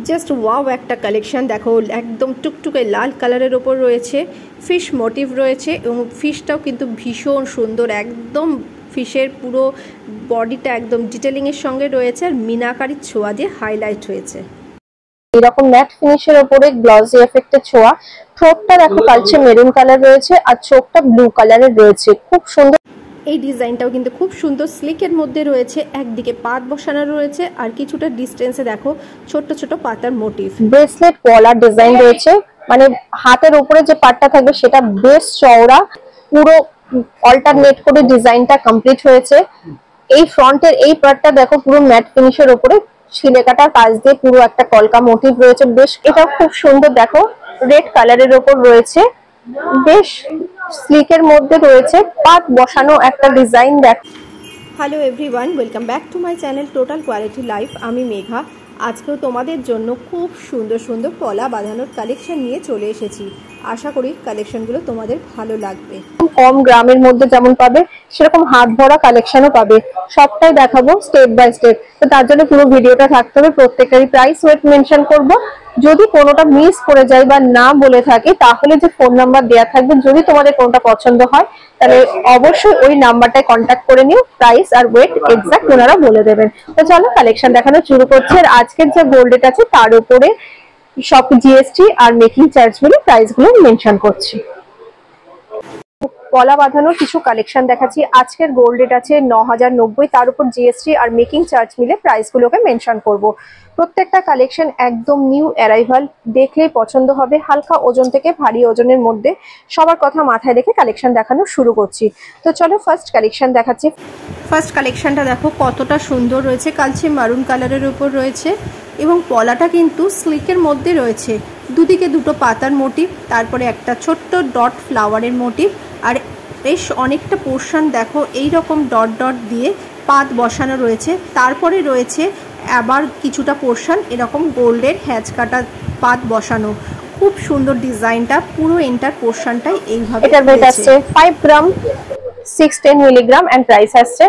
Just wow একটা collection দেখো, একদম টুকটুকে লাল কালারের ওপর রয়েছে, ফিশ মোটিভ রয়েছে এবং ফিশটাও কিন্তু ভীষণ সুন্দর, একদম ফিশের পুরো বডিটা একদম ডিটেলিংয়ের সঙ্গে রয়েছে আর মিনাকারির ছোঁয়া দিয়ে হাইলাইট হয়েছে। এরকম ম্যাট ফিনিশের উপরে গ্লসি এফেক্টের ছোঁয়া। ঠোঁটটা দেখো কালচে মেরুন কালার রয়েছে আর চোখটা ব্লু কালারের রয়েছে, খুব সুন্দর। এই ডিজাইনটাও কিন্তু খুব সুন্দর স্লিকের মধ্যে রয়েছে, একদিকে পাত বসানো রয়েছে আর কিছুটা ডিস্টেন্সে দেখো ছোট ছোট পাতার মোটিভ। ব্রেসলেট পলার ডিজাইন রয়েছে, মানে হাতের উপরে যে পাটটা থাকবে সেটা বেশ চওড়া, পুরো অল্টারনেট করে ডিজাইনটা কমপ্লিট হয়েছে। এই ফ্রন্টের এই পার্টটা দেখো পুরো ম্যাট ফিনিশের উপরে ছিলে কাটার কাজ দিয়ে পুরো একটা কলকা মোটিভ রয়েছে, বেশ এটা খুব সুন্দর। দেখো রেড কালারের উপর রয়েছে, বেশ স্লিকের মধ্যে রয়েছে, পাত বসানো একটা ডিজাইন। দেখো hello everyone, welcome back to my channel total quality life. আমি মেঘা। আজকেও তোমাদের জন্য খুব সুন্দর সুন্দর পলা বাঁধানোর কালেকশন নিয়ে চলে এসেছি। আশা করি কালেকশনগুলো তোমাদের ভালো লাগবে। কম গ্রামের মধ্যে যেমন পাবে সেরকম হাত ভরা কালেকশনও পাবে, সবটাই দেখাবো স্টেপ বাই স্টেপ। তো তার জন্য পুরো ভিডিওটা থাকতে হবে, প্রত্যেকটারই প্রাইস ওয়েট মেনশন করব। যদি কোনোটা মিস করে যায় বা না বলে থাকি তাহলে যে ফোন নাম্বার দেওয়া থাকবে, যদি তোমাদের কোনটা পছন্দ হয় তাহলে অবশ্যই ওই নাম্বারটায় কন্ট্যাক্ট করে নিও, প্রাইস আর ওয়েট এক্সাক্ট ওনারা বলে দেবেন। তো চলো কালেকশন দেখানো শুরু করছি। আর আজকের যে গোল্ড রেট আছে তার উপরে সব জিএসটি আর মেকিং চার্জ মিলে প্রাইস গুলো মেনশন করছি। পলা বাঁধানোর কিছু কালেকশন দেখাচ্ছি। আজকের গোল্ড রেট আছে ৯,০৯০, তার উপর জিএসটি আর মেকিং চার্জ মিলে প্রাইস গুলোকে মেনশন করব। প্রত্যেকটা কালেকশন একদম নিউ অ্যারাইভাল, দেখলেই পছন্দ হবে। হালকা ওজন থেকে ভারী ওজনের মধ্যে, সবার কথা মাথায় রেখে কালেকশন দেখানো শুরু করছি। তো চলো ফার্স্ট কালেকশন দেখাচ্ছি। ফার্স্ট কালেকশনটা দেখো কতটা সুন্দর রয়েছে, কালচে মারুন কালারের উপর রয়েছে এবং পলাটা কিন্তু স্লিকের মধ্যে রয়েছে। দুদিকে দুটো পাতার মোটিভ, তারপরে একটা ছোট্ট ডট ফ্লাওয়ারের মোটিভ, আর বেশ অনেকটা পোর্শন দেখো এই রকম ডট ডট দিয়ে পাত বসানো রয়েছে। তারপরে রয়েছে আবার কিছুটা পোর্শন এরকম গোল্ডের হ্যাচ কাটা পাত বসানো। খুব সুন্দর ডিজাইনটা, পুরো এন্টার পোর্শনটাই এইভাবে। এটার ওয়েট আছে 5 গ্রাম 610 মিলিগ্রাম এন্ড প্রাইস আছে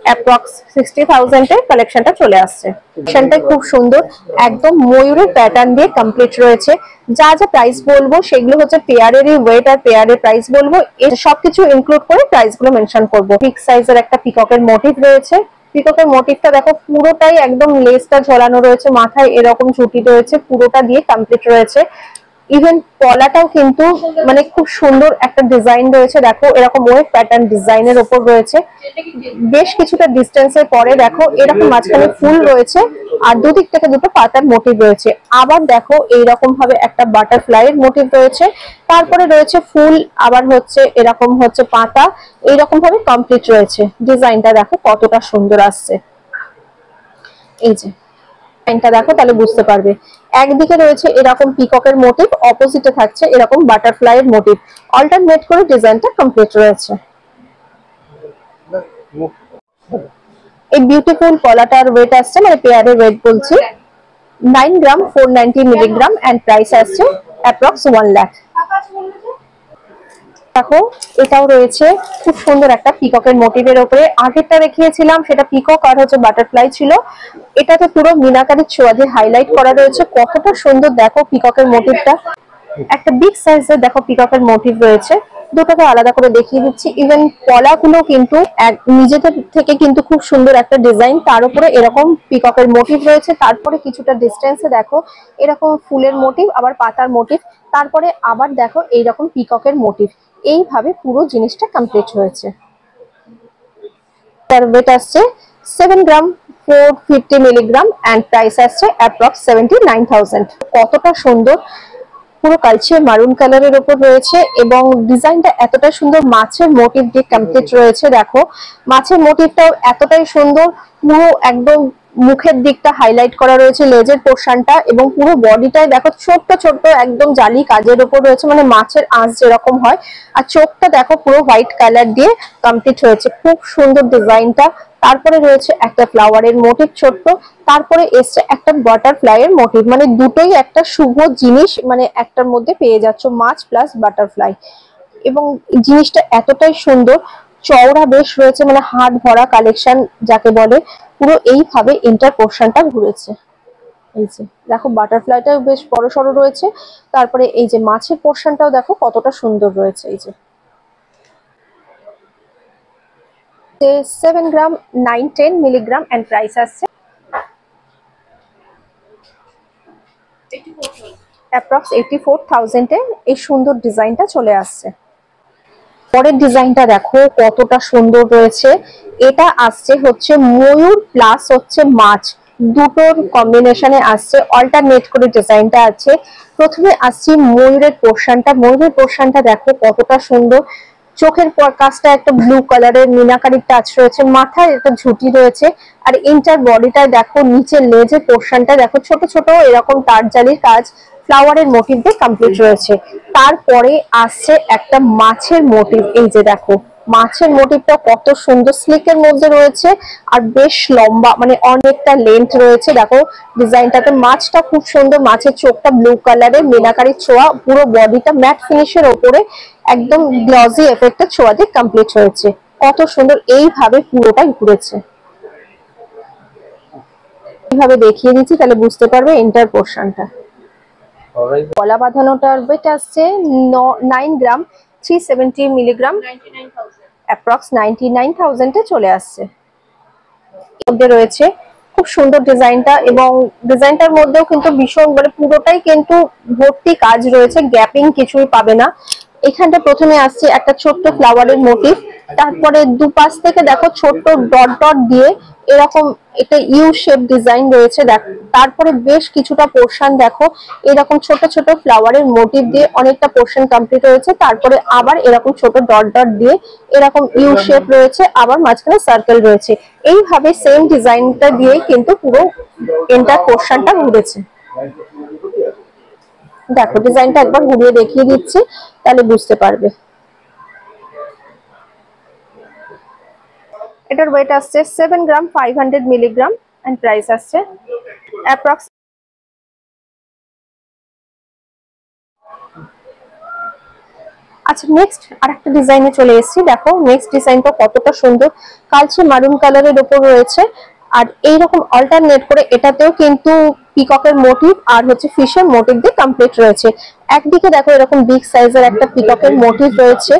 অ্যাপ্রক্স 60,000 এর কালেকশনটা চলে আসছে। কালেকশনটা খুব সুন্দর, একদম ময়ূরের প্যাটার্ন দিয়ে কমপ্লিট রয়েছে। যা যা প্রাইস বলবো সেগুলো হচ্ছে পেয়ারেরই ওয়েট আর পেয়ারের প্রাইস বলবো, এই সবকিছু ইনক্লুড করে প্রাইস গুলো মেনশন করবো। বিগ সাইজের একটা পিককের মোটিভ রয়েছে, পিককের মোটিভটা দেখো পুরোটাই একদম লেসটা ঝোলানো রয়েছে, মাথায় এরকম চুটি রয়েছে, পুরোটা দিয়ে কমপ্লিট রয়েছে। ইভেন পলাটাও কিন্তু মানে খুব সুন্দর একটা ডিজাইন রয়েছে, দেখো এরকম ওয়েভ প্যাটার্ন ডিজাইনের উপর রয়েছে। বেশ কিছুটা ডিস্টেন্সের পরে দেখো এরকম মাঝখানে ফুল রয়েছে আর দুদিক থেকে দুটো পাতার মোটিভ রয়েছে। আবার দেখো এইরকম ভাবে একটা বাটারফ্লাই এর মোটিভ রয়েছে, তারপরে রয়েছে ফুল, আবার হচ্ছে এরকম হচ্ছে পাতা, এইরকম ভাবে কমপ্লিট রয়েছে। ডিজাইনটা দেখো কতটা সুন্দর আসছে, এই যে ডিজাইনটা দেখো তাহলে বুঝতে পারবে। একদিকে রয়েছে এরকম পিককের মোটিভ, অপোজিটে থাকছে এরকম বাটারফ্লাই এর মোটিভ, অল্টারনেট করে ডিজাইনটা কমপ্লিট রয়েছে। এই বিউটিফুল পলাটার ওয়েট আসছে, মানে পেয়ারের ওয়েট বলছি 9 গ্রাম 490 মিলিগ্রাম এন্ড প্রাইস আসছে অ্যাপ্রক্স 1 লাখ। দেখো এটাও রয়েছে খুব সুন্দর একটা পিককের মোটিভের উপরে। আগেরটা দেখিয়েছিলাম সেটা পিকক আর হচ্ছে বাটারফ্লাই ছিল, এটাতে পুরো মিনাকারির ছোঁয়া দিয়ে হাইলাইট করা রয়েছে। কতটা সুন্দর দেখো পিককের মোটিভটা, একটা বিগ সাইজের দেখো পিককের মোটিভ রয়েছে। দুটোকে আলাদা করে দেখিয়ে দিচ্ছি। ইভেন পলাগুলো কিন্তু নিজেদের থেকে কিন্তু খুব সুন্দর একটা ডিজাইন, তার উপরে এরকম পিককের মোটিভ রয়েছে। তারপরে কিছুটা ডিস্টেন্সে দেখো এরকম ফুলের মোটিভ, আবার পাতার মোটিভ, তারপরে আবার দেখো এইরকম পিককের মোটিভ, এইভাবে পুরো জিনিসটা কমপ্লিট হয়েছে। তার ওয়েট আসছে 7 গ্রাম 450 মিলিগ্রাম এন্ড প্রাইস আসছে অ্যাপ্রক্স 79,000। কতটা সুন্দর, পুরো কালচে মারুন কালারের উপর রয়েছে এবং ডিজাইনটা এতটা সুন্দর, মাছের মোটিভ দিয়ে কমপ্লিট রয়েছে। দেখো মাছের মোটিভটাও এতটাই সুন্দর, পুরো একদম মুখের দিকটা হাইলাইট করা রয়েছে, লেজের পোর্শনটা এবং পুরো বডিটাই দেখো ছোট্ট ছোট্ট একদম জালি কাজের উপর রয়েছে, মানে মাছের আঁশ যেরকম হয়। আর চোখটা দেখো পুরো হোয়াইট কালার দিয়ে কমপ্লিট হয়েছে, খুব সুন্দর ডিজাইনটা। তারপরে রয়েছে একটা ফ্লাওয়ারের মোটিভ ছোট্ট, তারপরে এসছে একটা বাটারফ্লাই এর মোটিভ, মানে দুটোই একটা শুভ জিনিস, মানে একটার মধ্যে পেয়ে যাচ্ছ মাছ প্লাস বাটারফ্লাই। এবং জিনিসটা এতটাই সুন্দর, চওড়া বেশ রয়েছে, মানে হাত ভরা কালেকশন যাকে বলে। পুরো এইভাবে ইন্টার পোর্শনটা ঘুরেছে। এই যে দেখো বাটারফ্লাইটাও বেশ বড় সড়ো রয়েছে, তারপরে এই যে মাছের পোর্শনটাও দেখো কতটা সুন্দর রয়েছে। এই যে 7 গ্রাম 910 মিলিগ্রাম এন্ড প্রাইস আসছে অ্যাপ্রক্স 84,000 এ। এই সুন্দর ডিজাইনটা চলে আসছে। পরের ডিজাইনটা দেখো কতটা সুন্দর রয়েছে। এটা আসছে হচ্ছে ময়ূর প্লাস হচ্ছে মাছ, দুটোর কম্বিনেশনে আসছে, অল্টারনেট করে ডিজাইনটা আছে। প্রথমে আসছে ময়ূরের পোর্শনটা। ময়ূরের পোর্শনটা দেখো কতটা সুন্দর। চোখের কাজটা একটা ব্লু কালারের মিনাকারি টাচ রয়েছে, মাথায় একটা ঝুঁটি রয়েছে, আর ইন্টার বডিটা দেখো, নিচের লেজের পোর্শনটা দেখো ছোট ছোট এরকম তারজালির কাজ ফ্লাওয়ারের মোটিভ দিয়ে কমপ্লিট রয়েছে। তারপরে আসছে একটা মাছের মোটিভ। এই যে দেখো মাছের মোটিভটা কত সুন্দর স্লিকের মধ্যে রয়েছে, আর বেশ লম্বা, মানে অনেকটা লেন্থ রয়েছে। দেখো ডিজাইনটাতে মাছটা খুব সুন্দর, মাছের চোখটা ব্লু কালারের মিনাকারি ছোঁয়া, পুরো বডিটা ম্যাট ফিনিশের ওপরে একদম গ্লসি এফেক্টের ছোঁয়া দিয়ে কমপ্লিট হয়েছে। কত সুন্দর এইভাবে পুরোটা ঘুরেছে। এইভাবে দেখিয়ে দিচ্ছি তাহলে বুঝতে পারবে এন্টার পোর্শনটা। গলা বাঁধানোটার ওয়েট আসছে 9 গ্রাম 370 মিলিগ্রাম, অ্যাপ্রক্স 99,000 এ চলে আসছে। মধ্যে রয়েছে খুব সুন্দর ডিজাইনটা, এবং ডিজাইনটার মধ্যেও কিন্তু ভীষণ মানে পুরোটাই কিন্তু ভর্তি কাজ রয়েছে, গ্যাপিং কিছুই পাবে না। এখানটা প্রথমে আসছে একটা ছোট্ট ফ্লাওয়ারের মোটিভ, তারপরে দুপাশ থেকে দেখো ছোট্ট ডট ডট দিয়ে এরকম একটা ইউ শেপ ডিজাইন রয়েছে। দেখো তারপরে বেশ কিছুটা পোর্শন দেখো এরকম ছোট ছোট ফ্লাওয়ারের মোটিভ দিয়ে অনেকটা পোর্শন কমপ্লিট হয়েছে, তারপরে আবার এরকম ছোট ডট ডট দিয়ে এরকম ইউ শেপ রয়েছে, আবার মাঝখানে সার্কেল রয়েছে। এইভাবে সেম ডিজাইনটা দিয়ে কিন্তু পুরো এন্টার পোর্শনটা ঘুরেছে। দেখো ডিজাইনটা একবার ঘুরিয়ে দেখিয়ে দিচ্ছি তাহলে বুঝতে পারবে। এটার ওয়েট আসছে 7 গ্রাম 500 মিলিগ্রাম এন্ড প্রাইস আসছে অ্যাপ্রক্স। আচ্ছা নেক্সট আরেকটা ডিজাইনে চলে এসেছি। দেখো নেক্সট ডিজাইনটা কতটা সুন্দর, কালচে মারুন কালারের উপর রয়েছে, আর এইরকম অল্টারনেট করে এটাতেও কিন্তু পিককের মোটিভ আর হচ্ছে ফিশের মোটিভ দিয়ে কমপ্লিট রয়েছে। একদিকে দেখো এরকম বিগ সাইজের একটা পিককের মোটিভ রয়েছে,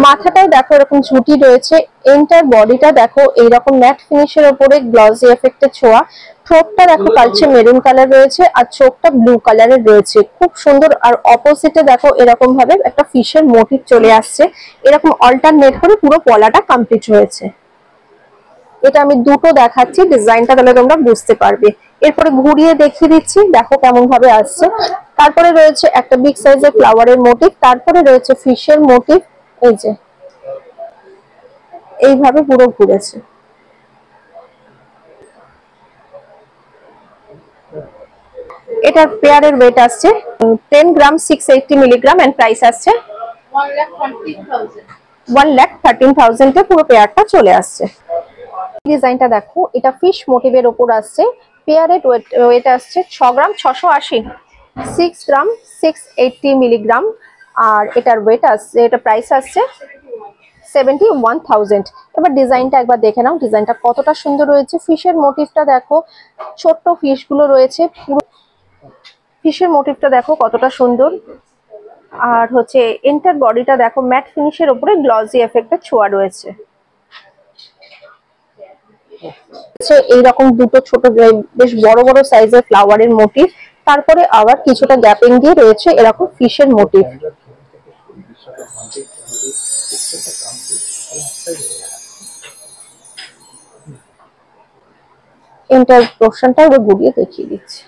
মাথাটাও দেখো এরকম ঝুঁটি রয়েছে, এন্টার বডিটা দেখো এইরকম ম্যাট ফিনিশের উপরে গ্লসি এফেক্টের ছোঁয়া, ঠোঁটটা দেখো কালচে মেরুন কালার রয়েছে, আর চোখটা ব্লু কালারের রয়েছে, খুব সুন্দর। আর অপোজিটে দেখো এরকম ভাবে একটা ফিশের মোটিভ চলে আসছে, এরকম অল্টারনেট করে পুরো পলাটা কমপ্লিট হয়েছে। এটা আমি দুটো দেখাচ্ছি ডিজাইনটা, তাহলে তোমরা বুঝতে পারবে। এরপরে ঘুরিয়ে দেখিয়ে দিচ্ছি দেখো কেমন ভাবে আসছে। তারপরে রয়েছে একটা বিগ সাইজের ফ্লাওয়ারের মোটিভ, তারপরে রয়েছে ফিশের মোটিভ। এই যে এইভাবে পুরো ঘুরেছে। এটার পেয়ারের ওয়েট আসছে 10 গ্রাম 680 মিলিগ্রাম এন্ড প্রাইস আসছে 1,13,000 এ পুরো পেয়ারটা চলে আসছে। ডিজাইনটা দেখো এটা ফিশ মোটিভের উপর আসছে, পেয়ারের ওয়েট আসছে 6 গ্রাম 680, 6 গ্রাম 680 মিলিগ্রাম, আর এটার ওয়েট আসছে, এটা প্রাইস আসছে 71,000। এবার ডিজাইনটা একবার দেখে নাও, ডিজাইনটা কতটা সুন্দর রয়েছে। ফিশের মোটিভটা দেখো, ছোট্ট ফিশ গুলো রয়েছে, পুরো ফিশের মোটিভটা দেখো কতটা সুন্দর, আর হচ্ছে এন্টার বডিটা দেখো ম্যাট ফিনিশের উপরে গ্লসি এফেক্টের ছোঁয়া রয়েছে। এইরকম দুটো ছোট বেশ বড় বড় সাইজের ফ্লাওয়ারের মোটিভ, তারপরে আবার কিছুটা গ্যাপিং দিয়ে রয়েছে এরকম ফিশের মোটিভ। এন্টার পোর্শনটা এবার ঘুরিয়ে দেখিয়ে দিচ্ছি।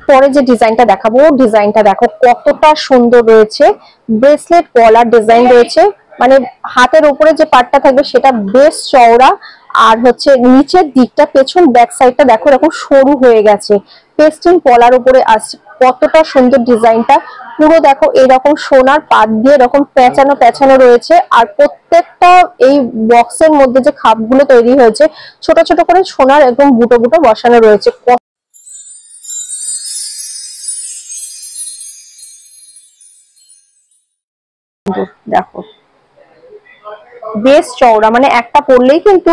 পরে যে ডিজাইনটা দেখাবো, ডিজাইনটা দেখো কতটা সুন্দর রয়েছে, ব্রেসলেট গলার ডিজাইন রয়েছে, মানে হাতের উপরে যে পার্টটা থাকবে সেটা বেশ চওড়া, আর হচ্ছে নিচের দিকটা পেছন ব্যাক সাইডটা দেখো এরকম সরু হয়ে গেছে, পেস্টিং পলার উপরে আসছে। কতটা সুন্দর ডিজাইনটা, পুরো দেখো এইরকম সোনার পাত দিয়ে এরকম পেঁচানো পেঁচানো রয়েছে, আর প্রত্যেকটা এই বক্সের মধ্যে যে খাপগুলো তৈরি হয়েছে ছোট ছোট করে সোনার একদম বুটো বুটো বসানো রয়েছে। দেখো বেশ চওড়া, মানে একটা পরলেই কিন্তু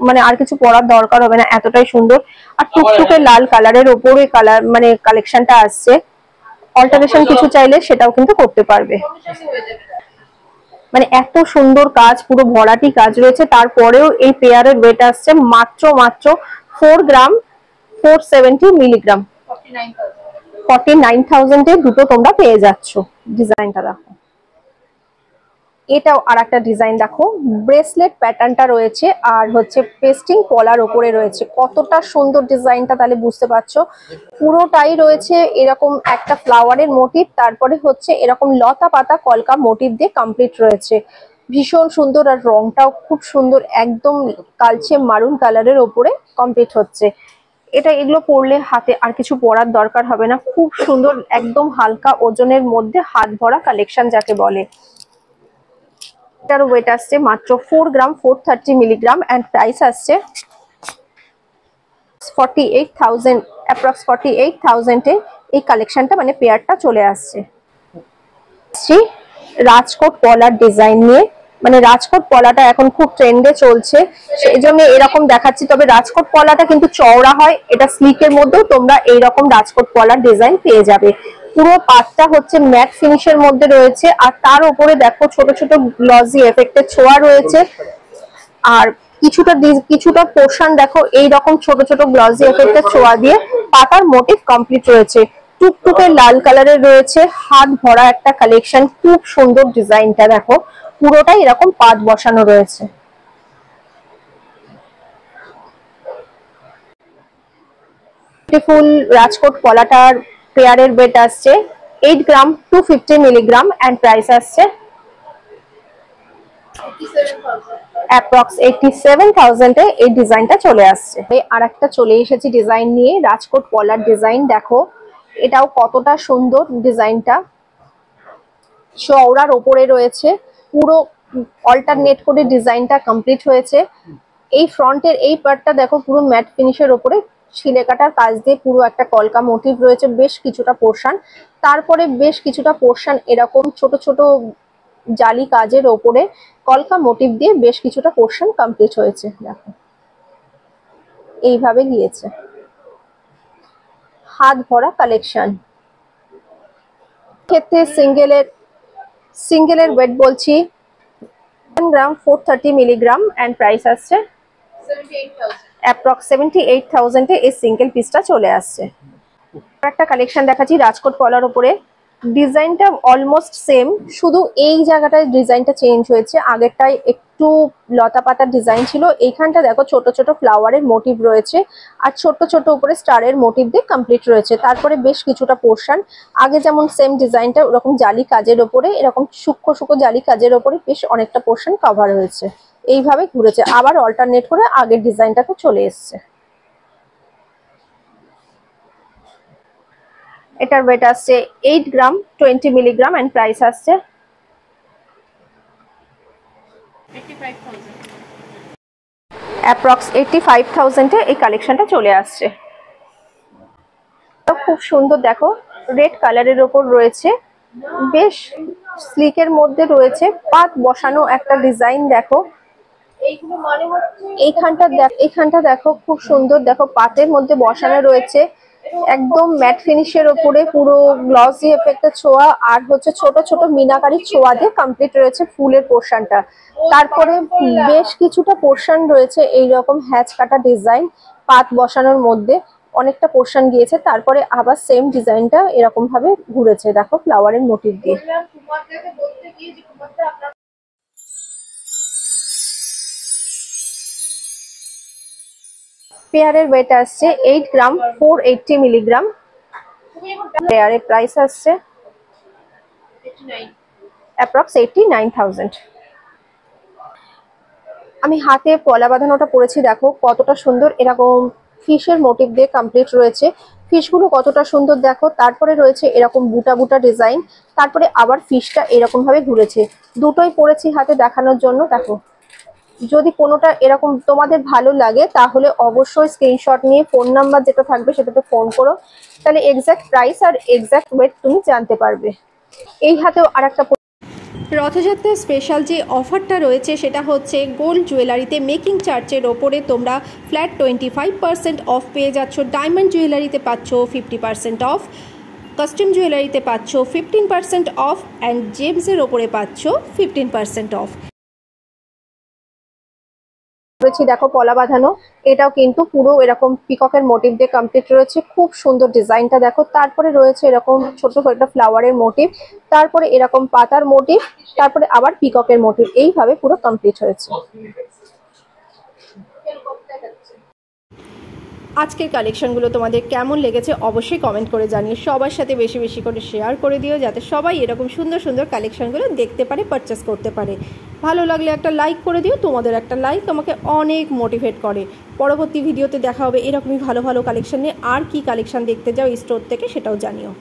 মানে আর কিছু পরার দরকার হবে না, এতটাই সুন্দর। আর টুকটুকে লাল কালারের ওপরে কালার মানে কালেকশনটা আসছে। অল্টারেশন কিছু চাইলে সেটাও কিন্তু করতে পারবে। মানে এত সুন্দর কাজ, পুরো ভরাটি কাজ রয়েছে। তারপরেও এই পেয়ারের ওয়েট আসছে মাত্র 4 গ্রাম 470 মিলিগ্রাম, 49,000 এ দুটো তোমরা পেয়ে যাচ্ছ। ডিজাইনটা দেখো, এটাও আর একটা ডিজাইন দেখো, ব্রেসলেট প্যাটার্নটা রয়েছে আর হচ্ছে পেস্টিং পলার ওপরে রয়েছে। কতটা সুন্দর ডিজাইনটা তাহলে বুঝতে পারছো। পুরোটাই রয়েছে এরকম একটা ফ্লাওয়ারের মোটিভ, তারপরে হচ্ছে এরকম লতা পাতা কলকা মোটিভ দিয়ে কমপ্লিট রয়েছে। ভীষণ সুন্দর, আর রংটাও খুব সুন্দর, একদম কালচে মারুন কালারের ওপরে কমপ্লিট হচ্ছে। এগুলো পরলে হাতে আর কিছু পরার দরকার হবে না, খুব সুন্দর, একদম হালকা ওজনের মধ্যে হাত ভরা কালেকশন যাকে বলে। এটার ওয়েট আসছে মাত্র 4 গ্রাম 430 মিলিগ্রাম এন্ড প্রাইস আসছে 48,000, অ্যাপ্রক্স 48,000 এ এই কালেকশনটা মানে পেয়ারটা চলে আসছে। রাজকোট পলার ডিজাইন নিয়ে, মানে রাজকোট পলাটা এখন খুব ট্রেন্ডে চলছে, সেই জন্য এরকম দেখাচ্ছি। তবে রাজকোট পলাটা কিন্তু চওড়া হয়, এটা স্লিকের মধ্যেও তোমরা এইরকম রাজকোট পলার ডিজাইন পেয়ে যাবে। পুরো পাতটা হচ্ছে ম্যাট ফিনিশের মধ্যে রয়েছে, আর তার উপরে দেখো ছোট ছোট গ্লসি এফেক্টের ছোঁয়া রয়েছে। আর কিছুটা পোর্শন দেখো এইরকম ছোট ছোট গ্লসি এফেক্টের ছোঁয়া দিয়ে পাতার মোটিভ কমপ্লিট রয়েছে। টুকটুকে লাল কালারের রয়েছে, হাত ভরা একটা কালেকশন, খুব সুন্দর ডিজাইনটা দেখো, পুরোটাই এরকম পাত বসানো রয়েছে। বিউটিফুল রাজকোট পলাটার পেয়ারের ওয়েট আসছে 8 গ্রাম 250 মিলিগ্রাম এন্ড প্রাইস আসছে অ্যাপ্রক্স 87,000 এ এই ডিজাইনটা চলে আসছে। আর একটা চলে এসেছি ডিজাইন নিয়ে, রাজকোট পলার ডিজাইন দেখো, এটাও কতটা সুন্দর ডিজাইনটা। চওড়ার ওপরে রয়েছে, পুরো অল্টারনেট করে ডিজাইনটা কমপ্লিট হয়েছে। এই ফ্রন্টের এই পার্টটা দেখো পুরো ম্যাট ফিনিশের ওপরে ছিলে কাটার কাজ দিয়ে পুরো একটা কলকা মোটিভ রয়েছে বেশ কিছুটা পোর্শন, তারপরে বেশ কিছুটা পোর্শন এরকম ছোট ছোট জালি কাজের ওপরে কলকা মোটিভ দিয়ে বেশ কিছুটা পোর্শন কমপ্লিট হয়েছে। দেখো এইভাবে গিয়েছে, হাত ভরা কালেকশন। ক্ষেত্রে সিঙ্গেলের ওয়েট বলছি 1 গ্রাম 430 মিলিগ্রাম এন্ড প্রাইস আসছে অ্যাপ্রক্স 78,000 এ এই সিঙ্গেল পিসটা চলে আসছে। একটা কালেকশন দেখাচ্ছি রাজকোট পলার উপরে, ডিজাইনটা অলমোস্ট সেম, শুধু এই জায়গাটায় ডিজাইনটা চেঞ্জ হয়েছে। আগেরটায় একটু লতা পাতার ডিজাইন ছিল, এইখানটা দেখো ছোট ছোট ফ্লাওয়ারের মোটিভ রয়েছে আর ছোট ছোট উপরে স্টারের মোটিভ দিয়ে কমপ্লিট রয়েছে। তারপরে বেশ কিছুটা পোর্শন আগে যেমন সেম ডিজাইনটা ওরকম জালি কাজের ওপরে এরকম সূক্ষ্ম সূক্ষ্ম জালি কাজের ওপরে বেশ অনেকটা পোর্শন কভার হয়েছে। এইভাবে ঘুরেছে, আবার অল্টারনেট করে আগের ডিজাইনটাতে চলে এসছে। এটার ওয়েট আসছে 8 গ্রাম 20 মিলিগ্রাম এন্ড প্রাইস আসছে 85,000 এ এই কালেকশনটা চলে আসছে। খুব সুন্দর দেখো, রেড কালারের ওপর রয়েছে, বেশ স্লিকের মধ্যে রয়েছে, পাত বসানো একটা ডিজাইন দেখো। এইখানটা দেখো খুব সুন্দর, দেখো পাতের মধ্যে বসানো রয়েছে, একদম ম্যাট ফিনিশের ওপরে পুরো গ্লসি এফেক্টের ছোঁয়া আর হচ্ছে ছোট ছোট মিনাকারি ছোঁয়া দিয়ে কমপ্লিট রয়েছে ফুলের পোর্শনটা। তারপরে বেশ কিছুটা পোর্শন রয়েছে এইরকম হ্যাচ কাটা ডিজাইন, পাত বসানোর মধ্যে অনেকটা পোর্শন গিয়েছে, তারপরে আবার সেম ডিজাইনটা এরকম ভাবে ঘুরেছে দেখো ফ্লাওয়ারের মোটিভ দিয়ে। পেয়ারের ওয়েট আসছে 8 গ্রাম 480 মিলিগ্রাম, পেয়ারের প্রাইস আসছে অ্যাপ্রক্স 89,000। আমি হাতে পলা বাঁধানোটা পরেছি, দেখো কতটা সুন্দর, এরকম ফিশের মোটিভ দিয়ে কমপ্লিট রয়েছে। ফিশগুলো কতটা সুন্দর দেখো, তারপরে রয়েছে এরকম বুটা বুটা ডিজাইন, তারপরে আবার ফিশটা এরকম ভাবে ঘুরেছে। দুটোই পরেছি হাতে দেখানোর জন্য। দেখো যদি কোনোটা এরকম তোমাদের ভালো লাগে তাহলে অবশ্যই স্ক্রিনশট নিয়ে ফোন নাম্বার যেটা থাকবে সেটাতে ফোন করো, তাহলে এক্সাক্ট প্রাইস আর এক্সাক্ট ওয়েট তুমি জানতে পারবে। এই হাতেও আর একটা রথযাত্রার স্পেশাল যে অফারটা রয়েছে সেটা হচ্ছে গোল্ড জুয়েলারিতে মেকিং চার্জের ওপরে তোমরা ফ্ল্যাট 25% অফ পেয়ে যাচ্ছ, ডায়মন্ড জুয়েলারিতে পাচ্ছ 50% অফ, কাস্টম জুয়েলারিতে পাচ্ছ 15% অফ অ্যান্ড জেমসের ওপরে পাচ্ছ 15% অফ। দেখো পলা বাঁধানো, এটাও কিন্তু পুরো এরকম পিককের মোটিভ দিয়ে কমপ্লিট রয়েছে, খুব সুন্দর ডিজাইনটা দেখো। তারপরে রয়েছে এরকম ছোট একটা ফ্লাওয়ারের মোটিভ, তারপরে এরকম পাতার মোটিভ, তারপরে আবার পিককের মোটিভ, এইভাবে পুরো কমপ্লিট হয়েছে। আজকের কালেকশনগুলো তোমাদের কেমন লেগেছে অবশ্যই কমেন্ট করে জানিয়ে সবার সাথে বেশি বেশি করে শেয়ার করে দিও, যাতে সবাই এরকম সুন্দর সুন্দর কালেকশনগুলো দেখতে পারে, পারচেস করতে পারে। ভালো লাগলে একটা লাইক করে দিও, তোমাদের একটা লাইক আমাকে অনেক মোটিভেট করে। পরবর্তী ভিডিওতে দেখা হবে এরকমই ভালো ভালো কালেকশন নিয়ে। আর কি কালেকশন দেখতে যাও স্টোর থেকে সেটাও জানিও।